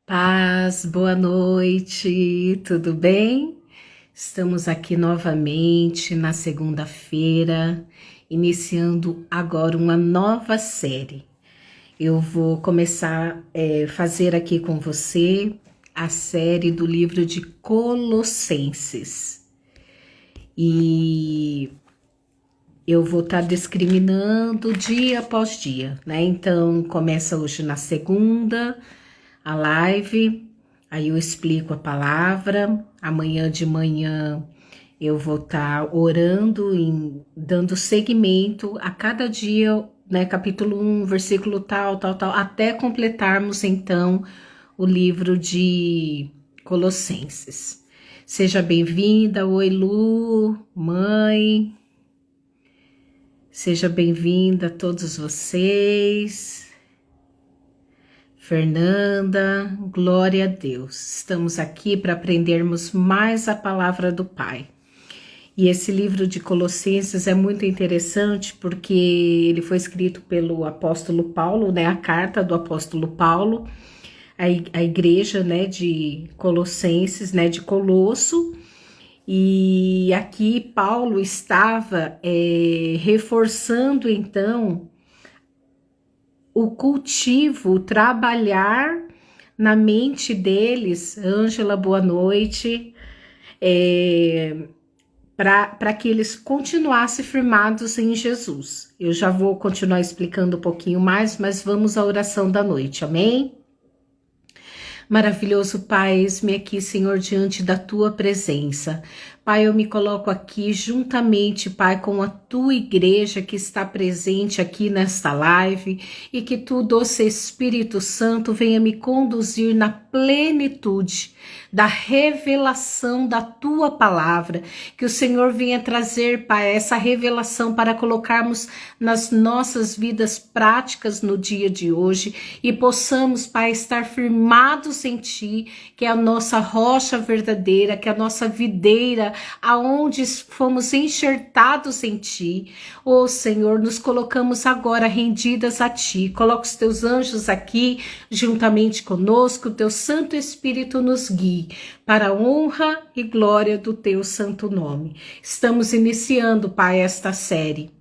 Paz, boa noite, tudo bem? Estamos aqui novamente na segunda-feira, iniciando agora uma nova série. Eu vou começar a fazer aqui com você a série do livro de Colossenses. E eu vou estar discriminando dia após dia, né? Então, começa hoje na segunda, a live, aí eu explico a palavra. Amanhã de manhã eu vou estar orando, dando seguimento a cada dia, né, capítulo 1, versículo tal, até completarmos então o livro de Colossenses. Seja bem-vinda, oi Lu, mãe, seja bem-vinda a todos vocês. Fernanda, glória a Deus. Estamos aqui para aprendermos mais a palavra do Pai. E esse livro de Colossenses é muito interessante porque ele foi escrito pelo apóstolo Paulo, né? A carta do apóstolo Paulo, a igreja, né, de Colossenses, né, de Colosso. E aqui Paulo estava reforçando então o cultivo, o trabalhar na mente deles. Ângela, boa noite, para que eles continuassem firmados em Jesus. Eu já vou continuar explicando um pouquinho mais, mas vamos à oração da noite, amém? Maravilhoso Pai, eis-me aqui, Senhor, diante da Tua presença. Pai, eu me coloco aqui juntamente, Pai, com a Tua igreja que está presente aqui nesta live e que Tu, doce Espírito Santo, venha me conduzir na plenitude da revelação da Tua palavra, que o Senhor venha trazer, Pai, essa revelação para colocarmos nas nossas vidas práticas no dia de hoje e possamos, Pai, estar firmados em Ti, que é a nossa rocha verdadeira, que é a nossa videira, aonde fomos enxertados em Ti. Ó Senhor, nos colocamos agora rendidas a Ti. Coloca os Teus anjos aqui juntamente conosco, o Teu Santo Espírito nos guie para a honra e glória do Teu santo nome. Estamos iniciando, Pai, esta série.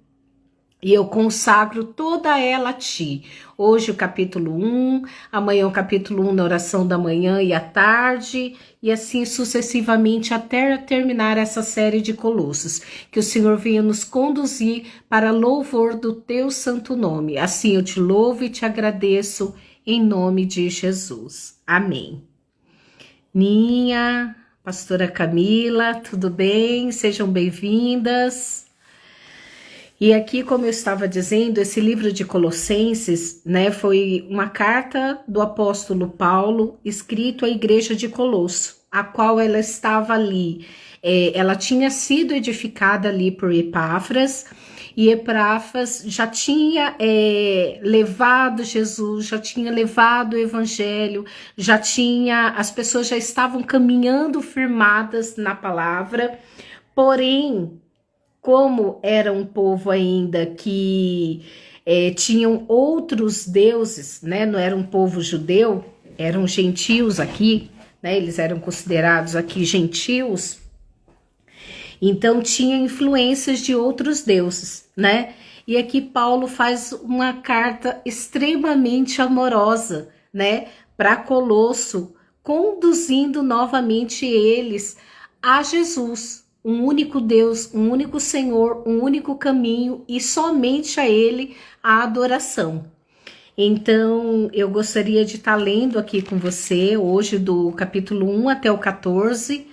E eu consagro toda ela a Ti. Hoje o capítulo 1, amanhã o capítulo 1 na oração da manhã e à tarde, e assim sucessivamente até terminar essa série de Colossos. Que o Senhor venha nos conduzir para louvor do Teu santo nome. Assim eu te louvo e te agradeço em nome de Jesus. Amém. Ninha, pastora Camila, tudo bem? Sejam bem-vindas. E aqui, como eu estava dizendo, esse livro de Colossenses, né, foi uma carta do apóstolo Paulo escrito à igreja de Colosso, a qual ela estava ali. Ela tinha sido edificada ali por Epáfras, e Epáfras já tinha levado Jesus, já tinha levado o evangelho, as pessoas já estavam caminhando firmadas na palavra, porém, como era um povo ainda que tinham outros deuses, né? Não era um povo judeu, eram gentios aqui, né? Eles eram considerados aqui gentios, então tinha influências de outros deuses, né? E aqui Paulo faz uma carta extremamente amorosa, né? Para Colosso, conduzindo novamente eles a Jesus, um único Deus, um único Senhor, um único caminho e somente a Ele a adoração. Então, eu gostaria de estar lendo aqui com você hoje do capítulo 1 até o 14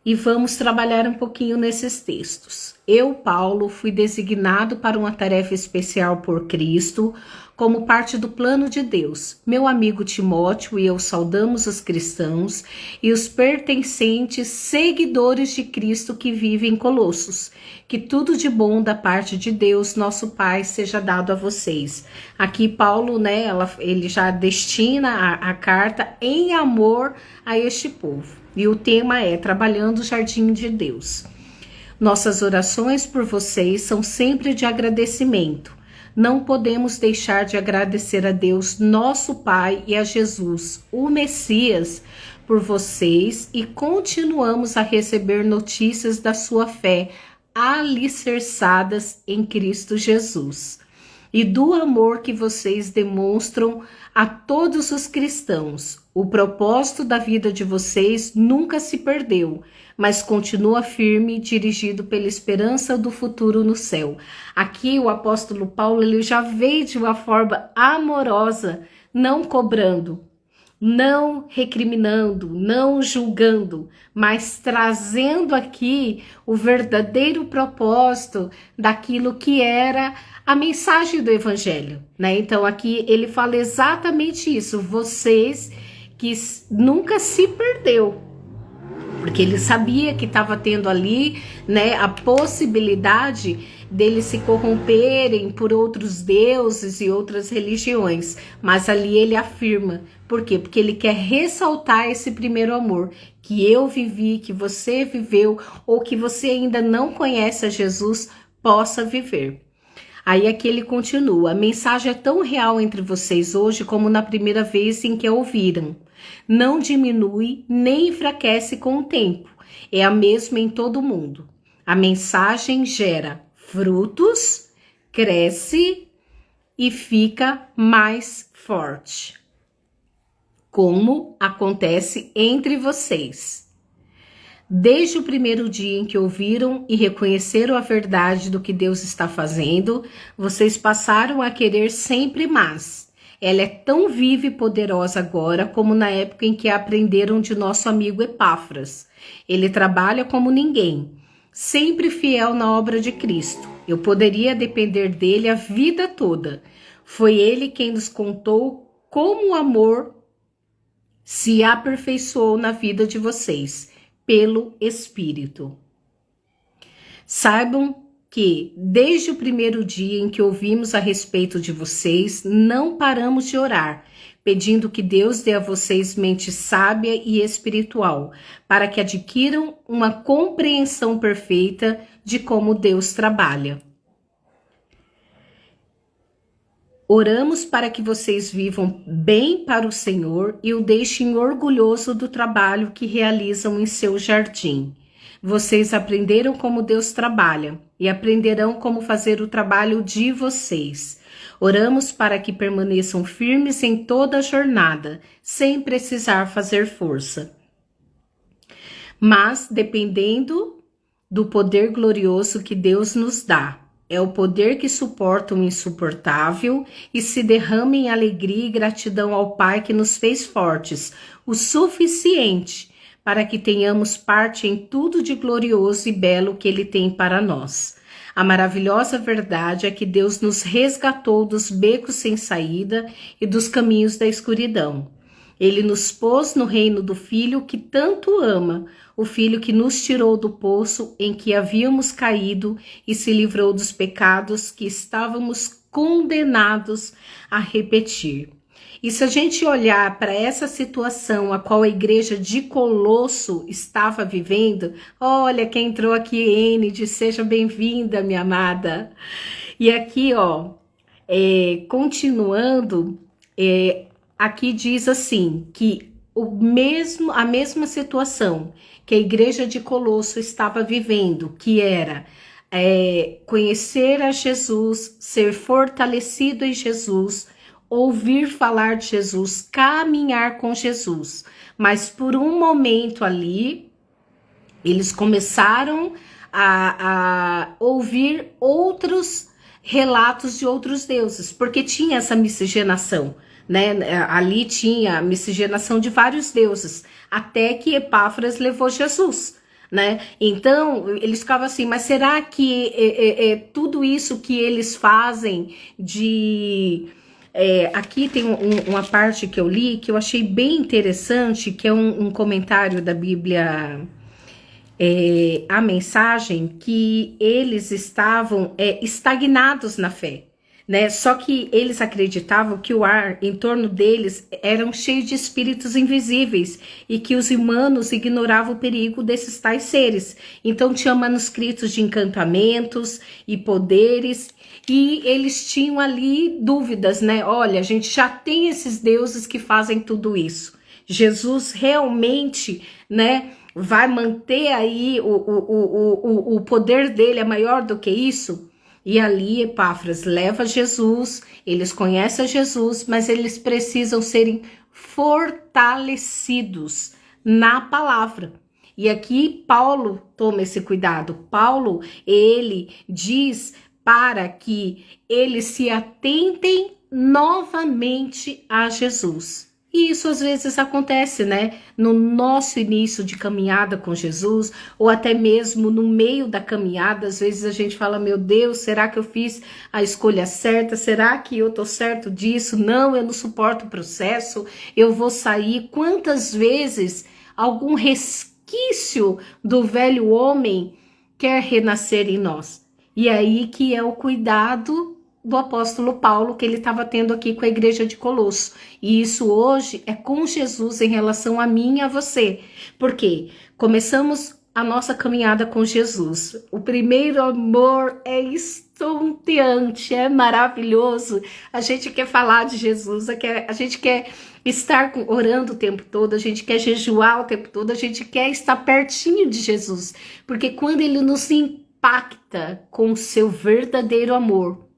e vamos trabalhar um pouquinho nesses textos. Eu, Paulo, fui designado para uma tarefa especial por Cristo, como parte do plano de Deus. Meu amigo Timóteo e eu saudamos os cristãos e os pertencentes seguidores de Cristo que vivem em Colossos. Que tudo de bom da parte de Deus, nosso Pai, seja dado a vocês. Aqui Paulo, né, ele já destina a carta em amor a este povo. E o tema é Trabalhando o Jardim de Deus. Nossas orações por vocês são sempre de agradecimento. não podemos deixar de agradecer a Deus, nosso Pai, e a Jesus, o Messias, por vocês, e continuamos a receber notícias da sua fé alicerçadas em Cristo Jesus e do amor que vocês demonstram a todos os cristãos. O propósito da vida de vocês nunca se perdeu, mas continua firme, dirigido pela esperança do futuro no céu. Aqui o apóstolo Paulo, ele já veio de uma forma amorosa, não cobrando, não recriminando, não julgando, mas trazendo aqui o verdadeiro propósito daquilo que era a mensagem do evangelho, né? Então aqui ele fala exatamente isso, vocês que nunca se perdeu, porque ele sabia que estava tendo ali, né, a possibilidade deles se corromperem por outros deuses e outras religiões, mas ali ele afirma, por quê? Porque ele quer ressaltar esse primeiro amor, que eu vivi, que você viveu, ou que você ainda não conhece a Jesus, possa viver. Aí aqui ele continua, a mensagem é tão real entre vocês hoje como na primeira vez em que a ouviram. Não diminui nem enfraquece com o tempo, é a mesma em todo mundo. A mensagem gera frutos, cresce e fica mais forte. Como acontece entre vocês. Desde o primeiro dia em que ouviram e reconheceram a verdade do que Deus está fazendo, vocês passaram a querer sempre mais. Ela é tão viva e poderosa agora como na época em que aprenderam de nosso amigo Epáfras. Ele trabalha como ninguém, sempre fiel na obra de Cristo. Eu poderia depender dele a vida toda. Foi ele quem nos contou como o amor se aperfeiçoou na vida de vocês, pelo Espírito. Saibam que, desde o primeiro dia em que ouvimos a respeito de vocês, não paramos de orar, pedindo que Deus dê a vocês mente sábia e espiritual, para que adquiram uma compreensão perfeita de como Deus trabalha. Oramos para que vocês vivam bem para o Senhor e o deixem orgulhoso do trabalho que realizam em seu jardim. Vocês aprenderam como Deus trabalha e aprenderão como fazer o trabalho de vocês. Oramos para que permaneçam firmes em toda a jornada, sem precisar fazer força. Mas dependendo do poder glorioso que Deus nos dá. É o poder que suporta o insuportável e se derrama em alegria e gratidão ao Pai que nos fez fortes, o suficiente para que tenhamos parte em tudo de glorioso e belo que Ele tem para nós. A maravilhosa verdade é que Deus nos resgatou dos becos sem saída e dos caminhos da escuridão. Ele nos pôs no reino do Filho que tanto ama, o Filho que nos tirou do poço em que havíamos caído e se livrou dos pecados que estávamos condenados a repetir. E se a gente olhar para essa situação a qual a igreja de Colosso estava vivendo, olha quem entrou aqui, Enide, seja bem-vinda, minha amada. E aqui, continuando, aqui diz assim, que a mesma situação que a igreja de Colosso estava vivendo, que era conhecer a Jesus, ser fortalecido em Jesus, ouvir falar de Jesus, caminhar com Jesus. Mas por um momento ali, eles começaram a ouvir outros relatos de outros deuses, porque tinha essa miscigenação, né? Ali tinha a miscigenação de vários deuses, até que Epáfras levou Jesus, né? Então, eles ficavam assim, mas será que tudo isso que eles fazem de... aqui tem uma parte que eu li, que eu achei bem interessante, que é um comentário da Bíblia... a mensagem, que eles estavam estagnados na fé, né? Só que eles acreditavam que o ar em torno deles eram cheios de espíritos invisíveis e que os humanos ignoravam o perigo desses tais seres. Então tinha manuscritos de encantamentos e poderes, e eles tinham ali dúvidas, né? Olha, a gente já tem esses deuses que fazem tudo isso. Jesus realmente, né, vai manter aí o poder dele é maior do que isso? E ali Epáfras leva Jesus, eles conhecem Jesus, mas eles precisam serem fortalecidos na palavra. E aqui Paulo toma esse cuidado. Paulo, ele diz para que eles se atentem novamente a Jesus. E isso às vezes acontece, né? No nosso início de caminhada com Jesus, ou até mesmo no meio da caminhada, às vezes a gente fala, meu Deus, será que eu fiz a escolha certa? Será que eu tô certo disso? Não, eu não suporto o processo, eu vou sair. Quantas vezes algum resquício do velho homem quer renascer em nós? E aí que é o cuidado do apóstolo Paulo que ele estava tendo aqui com a igreja de Colosso. E isso hoje é com Jesus em relação a mim e a você. Por quê? Começamos a nossa caminhada com Jesus. O primeiro amor é estonteante, é maravilhoso. A gente quer falar de Jesus, a gente quer estar orando o tempo todo, a gente quer jejuar o tempo todo, a gente quer estar pertinho de Jesus. Porque quando ele nos impacta com o seu verdadeiro amor,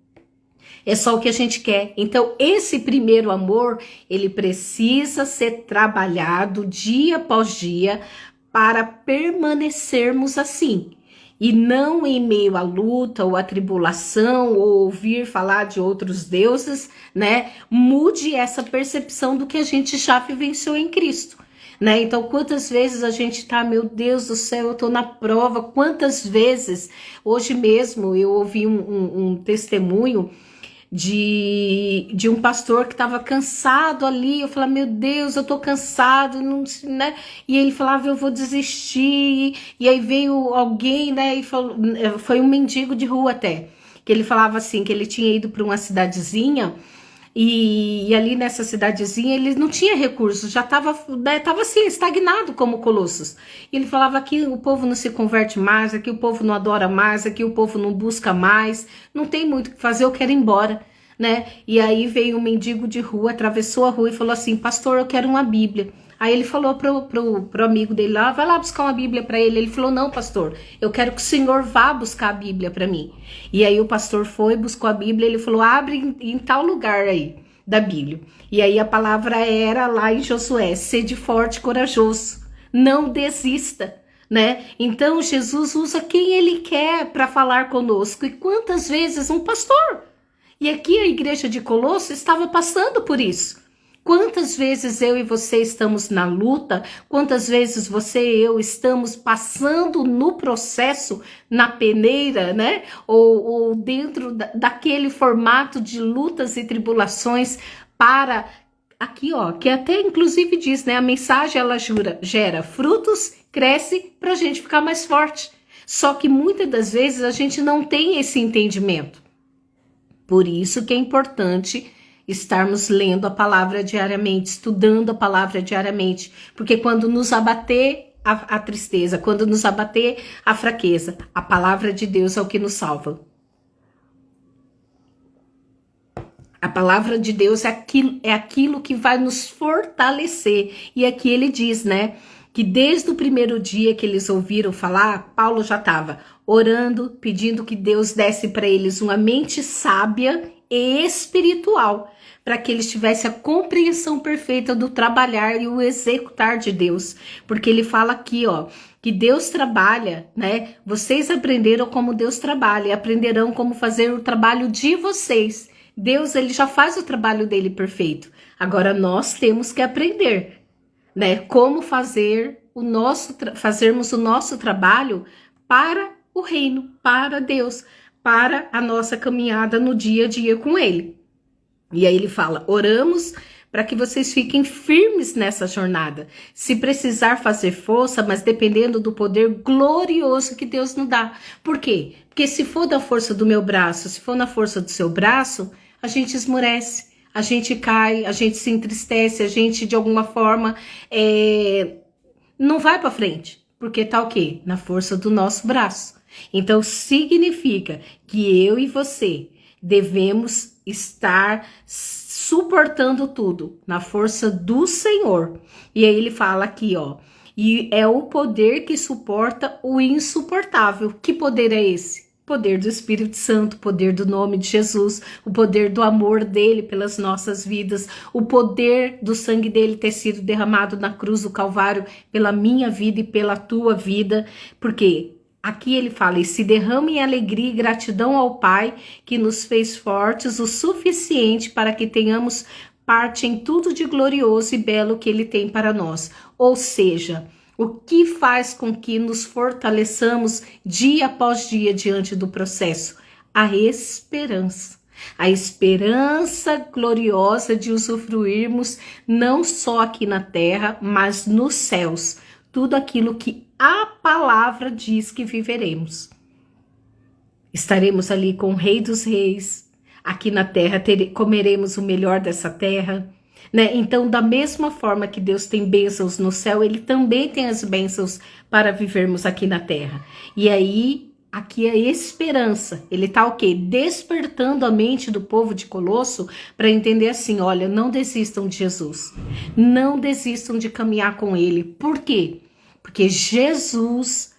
é só o que a gente quer. Então, esse primeiro amor, ele precisa ser trabalhado dia após dia para permanecermos assim. E não em meio à luta ou à tribulação ou ouvir falar de outros deuses, né? Mude essa percepção do que a gente já vivenciou em Cristo. Né? Então, quantas vezes a gente tá, meu Deus do céu, eu tô na prova. Quantas vezes, hoje mesmo, eu ouvi um testemunho de um pastor que estava cansado ali. Eu falava, meu Deus, eu tô cansado, não, né? E ele falava, eu vou desistir. E aí veio alguém, né? E falou, foi um mendigo de rua até, que ele falava assim, que ele tinha ido para uma cidadezinha. E ali nessa cidadezinha ele não tinha recursos, já estava, né, tava assim, estagnado como Colossos. E ele falava, aqui o povo não se converte mais, aqui o povo não adora mais, aqui o povo não busca mais, não tem muito o que fazer, eu quero ir embora, né? E aí veio um mendigo de rua, atravessou a rua e falou assim, pastor, eu quero uma Bíblia. Aí ele falou pro amigo dele lá, vai lá buscar uma Bíblia para ele. Ele falou, não, pastor, eu quero que o senhor vá buscar a Bíblia para mim. E aí o pastor foi, buscou a Bíblia, ele falou, abre em tal lugar aí da Bíblia. E aí a palavra era lá em Josué, sede forte e corajoso, não desista, né? Então Jesus usa quem ele quer para falar conosco. E quantas vezes um pastor? E aqui a igreja de Colosso estava passando por isso. Quantas vezes eu e você estamos na luta, quantas vezes você e eu estamos passando no processo, na peneira, né? Ou dentro daquele formato de lutas e tribulações para, aqui ó, que até inclusive diz, né? A mensagem ela gera frutos, cresce para a gente ficar mais forte. Só que muitas das vezes a gente não tem esse entendimento. Por isso que é importante estarmos lendo a palavra diariamente, estudando a palavra diariamente, porque quando nos abater a tristeza, quando nos abater a fraqueza, a palavra de Deus é o que nos salva. A palavra de Deus é aquilo que vai nos fortalecer. E aqui ele diz, né, que desde o primeiro dia que eles ouviram falar, Paulo já estava orando, pedindo que Deus desse para eles uma mente sábia e espiritual, para que eles tivessem a compreensão perfeita do trabalhar e o executar de Deus. Porque ele fala aqui, ó, que Deus trabalha, né? Vocês aprenderam como Deus trabalha e aprenderão como fazer o trabalho de vocês. Deus, ele já faz o trabalho dele perfeito. Agora nós temos que aprender, né? Como fazermos o nosso trabalho para o reino, para Deus, para a nossa caminhada no dia a dia com ele. E aí ele fala, oramos para que vocês fiquem firmes nessa jornada. Se precisar fazer força, mas dependendo do poder glorioso que Deus nos dá. Por quê? Porque se for da força do meu braço, se for na força do seu braço, a gente esmorece, a gente cai, a gente se entristece, a gente de alguma forma não vai para frente. Porque tá o quê? Na força do nosso braço. Então significa que eu e você devemos estar suportando tudo na força do Senhor. E aí ele fala aqui, ó, e é o poder que suporta o insuportável. Que poder é esse? Poder do Espírito Santo, poder do nome de Jesus, o poder do amor dele pelas nossas vidas, o poder do sangue dele ter sido derramado na cruz do Calvário pela minha vida e pela tua vida, porque aqui ele fala, e se derrama em alegria e gratidão ao Pai, que nos fez fortes o suficiente para que tenhamos parte em tudo de glorioso e belo que ele tem para nós. Ou seja, o que faz com que nos fortaleçamos dia após dia diante do processo? A esperança. A esperança gloriosa de usufruirmos não só aqui na terra, mas nos céus. Tudo aquilo que a palavra diz que viveremos. Estaremos ali com o Rei dos Reis. Aqui na terra comeremos o melhor dessa terra. Né? Então, da mesma forma que Deus tem bênçãos no céu, ele também tem as bênçãos para vivermos aqui na terra. E aí, aqui a esperança, ele tá o quê? Despertando a mente do povo de Colosso para entender assim, olha, não desistam de Jesus. Não desistam de caminhar com ele. Por quê? Porque Jesus,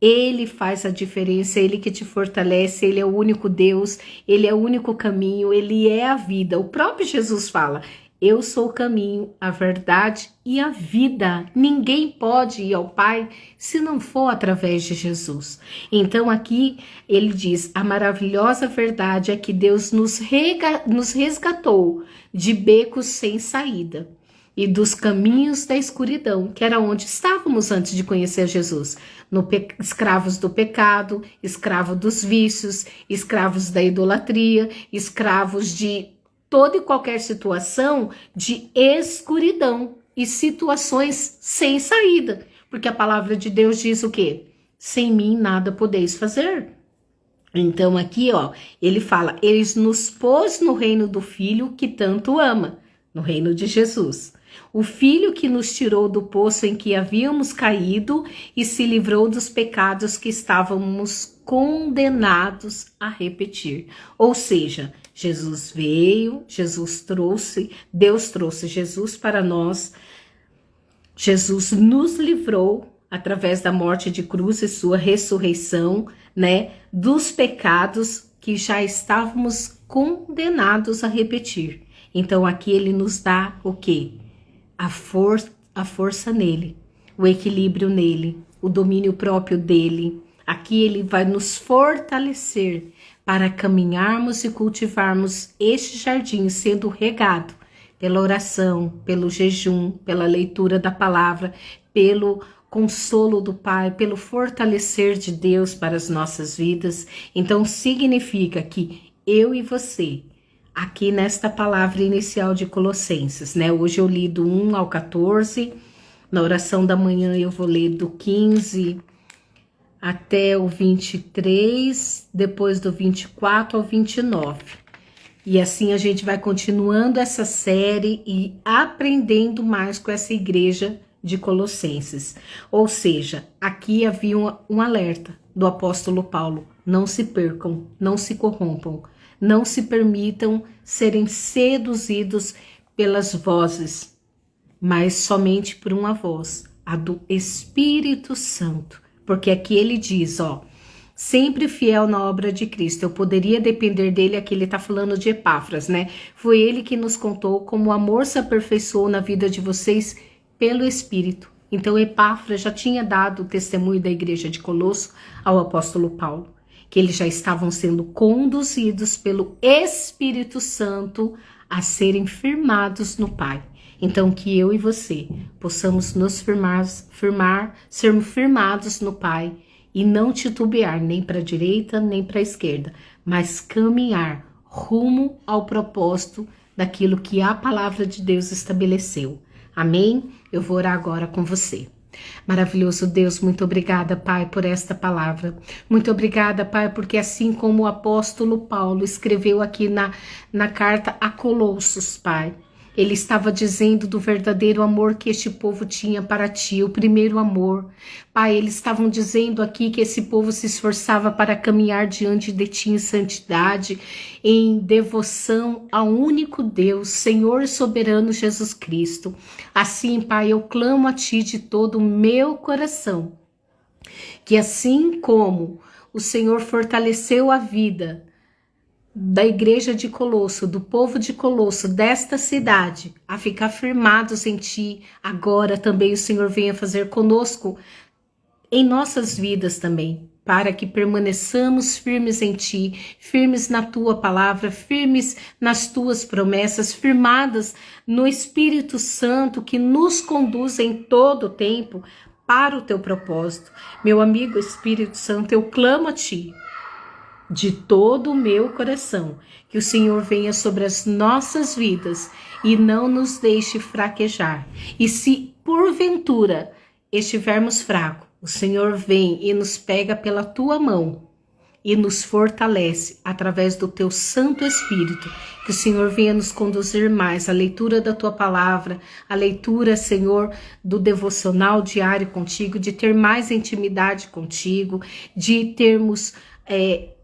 ele faz a diferença, ele que te fortalece, ele é o único Deus, ele é o único caminho, ele é a vida. O próprio Jesus fala, eu sou o caminho, a verdade e a vida. Ninguém pode ir ao Pai se não for através de Jesus. Então aqui ele diz, a maravilhosa verdade é que Deus nos resgatou de becos sem saída e dos caminhos da escuridão, que era onde estávamos antes de conhecer Jesus. Escravos do pecado, escravos dos vícios, escravos da idolatria, escravos de toda e qualquer situação de escuridão e situações sem saída. Porque a palavra de Deus diz o quê? Sem mim nada podeis fazer. Então aqui, ó, ele fala, ele nos pôs no reino do Filho que tanto ama, no reino de Jesus. O Filho que nos tirou do poço em que havíamos caído e se livrou dos pecados que estávamos condenados a repetir. Ou seja, Jesus veio, Deus trouxe Jesus para nós, Jesus nos livrou através da morte de cruz e sua ressurreição, né, dos pecados que já estávamos condenados a repetir. Então aqui ele nos dá o quê? A força nele, o equilíbrio nele, o domínio próprio dele. Aqui ele vai nos fortalecer para caminharmos e cultivarmos este jardim sendo regado pela oração, pelo jejum, pela leitura da palavra, pelo consolo do Pai, pelo fortalecer de Deus para as nossas vidas. Então significa que eu e você, aqui nesta palavra inicial de Colossenses, né? Hoje eu li do 1 ao 14, na oração da manhã eu vou ler do 15 até o 23, depois do 24 ao 29. E assim a gente vai continuando essa série e aprendendo mais com essa igreja de Colossenses. Ou seja, aqui havia um alerta do apóstolo Paulo, não se percam, não se corrompam, não se permitam serem seduzidos pelas vozes, mas somente por uma voz, a do Espírito Santo. Porque aqui ele diz, ó, sempre fiel na obra de Cristo. Eu poderia depender dele, aqui ele tá falando de Epáfras, né? Foi ele que nos contou como o amor se aperfeiçoou na vida de vocês pelo Espírito. Então Epáfras já tinha dado o testemunho da igreja de Colosso ao apóstolo Paulo, que eles já estavam sendo conduzidos pelo Espírito Santo a serem firmados no Pai. Então, que eu e você possamos nos sermos firmados no Pai e não titubear nem para a direita nem para a esquerda, mas caminhar rumo ao propósito daquilo que a palavra de Deus estabeleceu. Amém? Eu vou orar agora com você. Maravilhoso Deus, muito obrigada, Pai, por esta palavra. Muito obrigada, Pai, porque assim como o apóstolo Paulo escreveu aqui na carta a Colossos, Pai, ele estava dizendo do verdadeiro amor que este povo tinha para ti, o primeiro amor. Pai, eles estavam dizendo aqui que esse povo se esforçava para caminhar diante de ti em santidade, em devoção ao único Deus, Senhor soberano Jesus Cristo. Assim, Pai, eu clamo a ti de todo o meu coração, que assim como o Senhor fortaleceu a vida da igreja de Colosso, do povo de Colosso, desta cidade, a ficar firmados em ti, agora também o Senhor venha fazer conosco em nossas vidas também, para que permaneçamos firmes em ti, firmes na tua palavra, firmes nas tuas promessas, firmadas no Espírito Santo que nos conduz em todo o tempo para o teu propósito. Meu amigo Espírito Santo, eu clamo a ti de todo o meu coração, que o Senhor venha sobre as nossas vidas e não nos deixe fraquejar. E se porventura estivermos fracos, o Senhor vem e nos pega pela tua mão e nos fortalece através do teu Santo Espírito. Que o Senhor venha nos conduzir mais à leitura da tua palavra, à leitura, Senhor, do devocional diário contigo, de ter mais intimidade contigo, de termos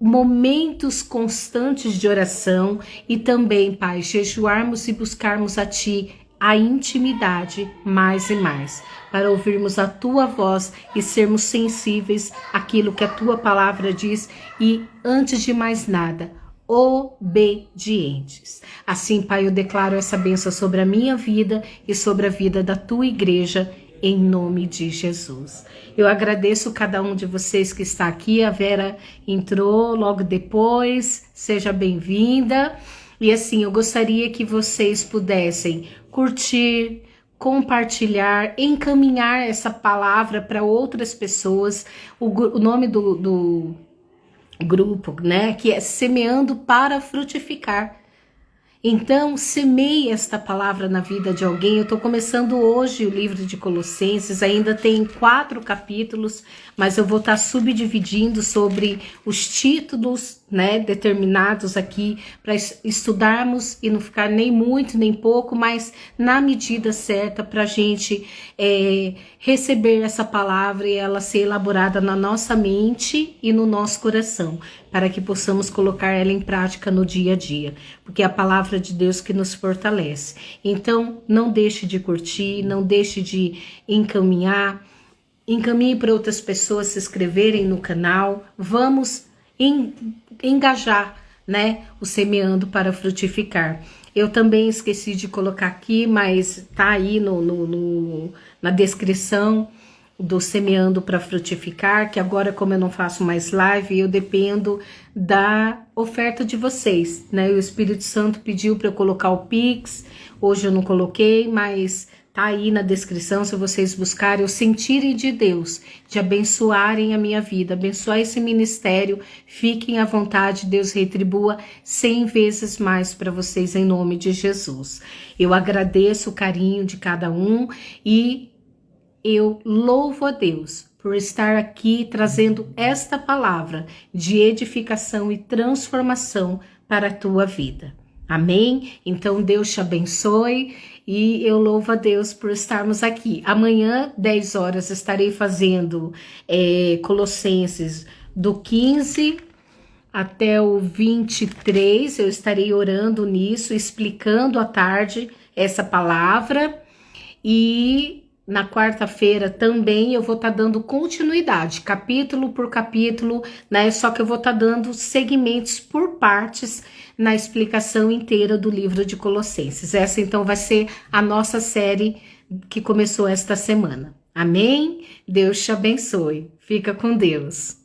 momentos constantes de oração e também, Pai, jejuarmos e buscarmos a Ti a intimidade mais e mais, para ouvirmos a Tua voz e sermos sensíveis àquilo que a Tua palavra diz e, antes de mais nada, obedientes. Assim, Pai, eu declaro essa bênção sobre a minha vida e sobre a vida da Tua igreja, em nome de Jesus. Eu agradeço cada um de vocês que está aqui. A Vera entrou logo depois. Seja bem-vinda. E assim, eu gostaria que vocês pudessem curtir, compartilhar, encaminhar essa palavra para outras pessoas. O nome do grupo, né, que é Semeando para Frutificar. Então, semeie esta palavra na vida de alguém. Eu estou começando hoje o livro de Colossenses, ainda tem 4 capítulos, mas eu vou estar subdividindo sobre os títulos, né, determinados aqui, para estudarmos e não ficar nem muito nem pouco, mas na medida certa para a gente receber essa palavra e ela ser elaborada na nossa mente e no nosso coração, para que possamos colocar ela em prática no dia a dia, porque é a palavra de Deus que nos fortalece. Então, não deixe de curtir, não deixe de encaminhar, encaminhe para outras pessoas se inscreverem no canal. Vamos engajar, né, o Semeando para Frutificar. Eu também esqueci de colocar aqui, mas tá aí na descrição do Semeando para Frutificar, que agora, como eu não faço mais live, eu dependo da oferta de vocês, né? O Espírito Santo pediu para eu colocar o Pix, hoje eu não coloquei, mas tá aí na descrição, se vocês buscarem, o sentirem de Deus, de abençoarem a minha vida, abençoar esse ministério, fiquem à vontade, Deus retribua 100 vezes mais para vocês em nome de Jesus. Eu agradeço o carinho de cada um e eu louvo a Deus por estar aqui trazendo esta palavra de edificação e transformação para a tua vida. Amém? Então Deus te abençoe e eu louvo a Deus por estarmos aqui. Amanhã, 10 horas, estarei fazendo Colossenses do 15 até o 23. Eu estarei orando nisso, explicando à tarde essa palavra. E na quarta-feira também eu vou estar dando continuidade, capítulo por capítulo, né? Só que eu vou estar dando segmentos por partes na explicação inteira do livro de Colossenses. Essa então vai ser a nossa série que começou esta semana. Amém? Deus te abençoe. Fica com Deus.